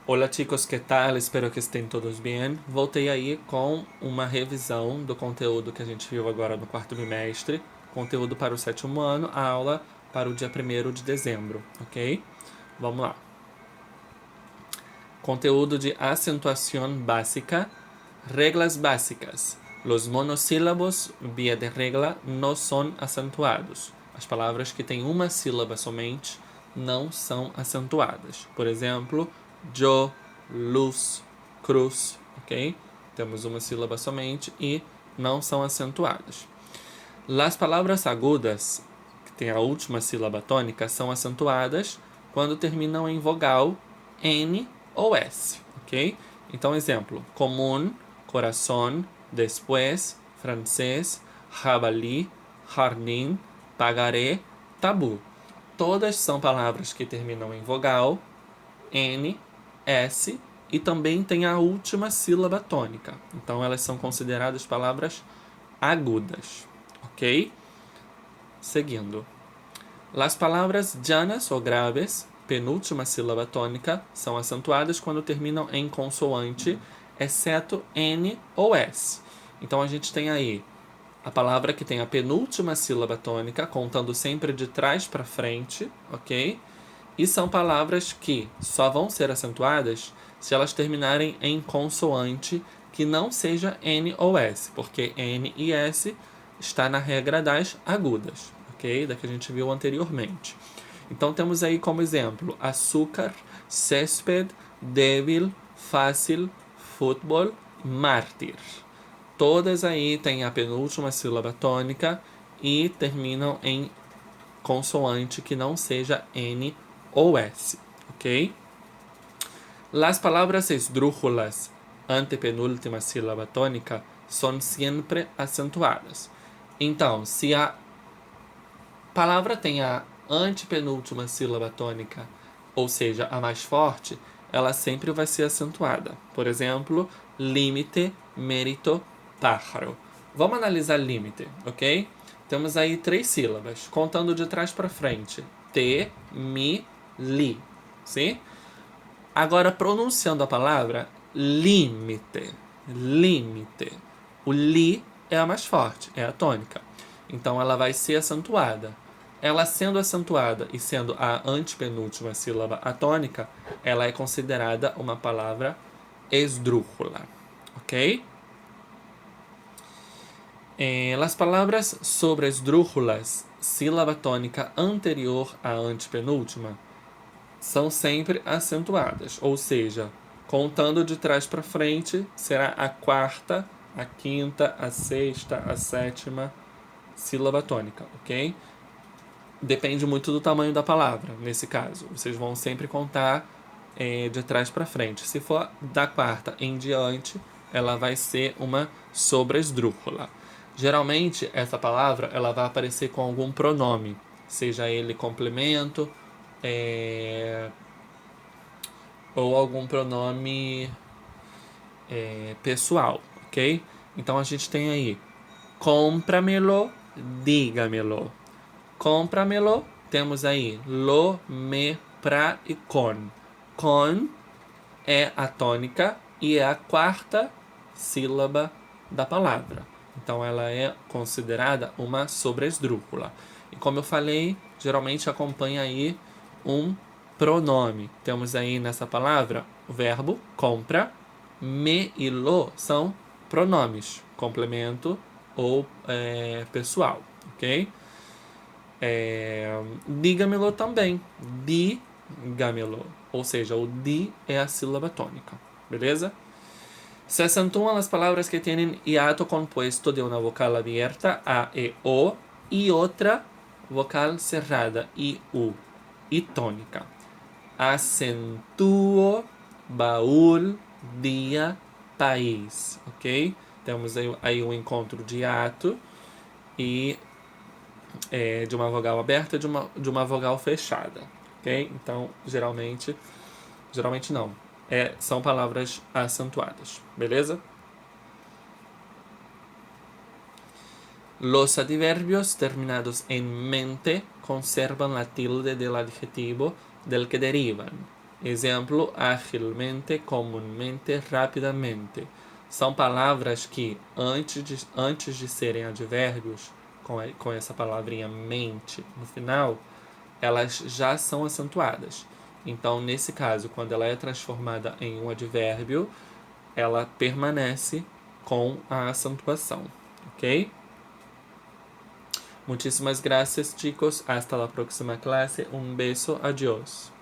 Olá, chicos, que tal? Espero que estejam todos bem. Voltei aí com uma revisão do conteúdo que a gente viu agora no quarto bimestre. Conteúdo para o sétimo ano, a aula para o dia 1º de dezembro, ok? Vamos lá. Conteúdo de acentuação básica, reglas básicas. Los monossílabos, via de regra, não são acentuados. As palavras que têm uma sílaba somente não são acentuadas. Por exemplo, yo, luz, cruz, ok? Temos uma sílaba somente e não são acentuadas. As palavras agudas, que têm a última sílaba tônica, são acentuadas quando terminam em vogal N ou S, ok? Então, exemplo, comum, coração, después, francês, jabalí, jardim, pagaré, tabu. Todas são palavras que terminam em vogal N, S e também tem a última sílaba tônica. Então, elas são consideradas palavras agudas, ok? Seguindo. As palavras llanas ou graves, penúltima sílaba tônica, são acentuadas quando terminam em consoante, exceto N ou S. Então a gente tem aí a palavra que tem a penúltima sílaba tônica, contando sempre de trás para frente, ok? E são palavras que só vão ser acentuadas se elas terminarem em consoante que não seja N ou S, porque N e S está na regra das agudas, ok? Da que a gente viu anteriormente. Então temos aí como exemplo açúcar, césped, débil, fácil, futebol, mártir. Todas aí têm a penúltima sílaba tônica e terminam em consoante que não seja N ou S, ok? Las palabras esdrújulas, antepenúltima sílaba tônica, são sempre acentuadas. Então, se a palavra tem a antepenúltima sílaba tônica, ou seja, a mais forte, ela sempre vai ser acentuada. Por exemplo, límite, mérito, pájaro. Vamos analisar límite, ok? Temos aí 3 sílabas, contando de trás para frente. Te, mi, li. Sim? Agora, pronunciando a palavra límite. Límite. O li é a mais forte, é a tônica. Então, ela vai ser acentuada. Ela sendo acentuada e sendo a antepenúltima sílaba atônica, ela é considerada uma palavra esdrújula. Ok? As palavras sobre esdrújulas, sílaba tônica anterior à antepenúltima, são sempre acentuadas, ou seja, contando de trás para frente, será a quarta, a quinta, a sexta, a sétima sílaba tônica, ok? Depende muito do tamanho da palavra, nesse caso. Vocês vão sempre contar de trás para frente. Se for da quarta em diante, ela vai ser uma sobresdrújula. Geralmente, essa palavra ela vai aparecer com algum pronome, seja ele complemento, ou algum pronome pessoal, ok? Então a gente tem aí cómpramelo, dígamelo. Cómpramelo, temos aí lo, me, pra e con. Con é a tônica e é a quarta sílaba da palavra. Então ela é considerada uma sobresdrújula. E como eu falei, geralmente acompanha aí um pronome. Temos aí nessa palavra o verbo compra, me e lo são pronomes, complemento ou pessoal, ok? Dígamelo também, dígamelo, ou seja, o di é a sílaba tônica, beleza? Se acentuam as palavras que têm hiato compuesto de uma vocal abierta, A, E, O, e outra vocal cerrada, I, U, e tônica. Acentuo, baú, dia, país, ok? Temos aí um encontro de hiato e de uma vogal aberta e de uma vogal fechada, ok? Então, geralmente não. São palavras acentuadas, beleza? Los adverbios terminados en mente conservan la tilde del adjetivo del que derivan. Exemplo, ágilmente, comumente, rapidamente. São palavras que, antes de serem advérbios, com essa palavrinha mente no final, elas já são acentuadas. Então, nesse caso, quando ela é transformada em um advérbio, ela permanece com a acentuação, ok? Muchísimas gracias, chicos. Hasta la próxima clase. Un beso. Adiós.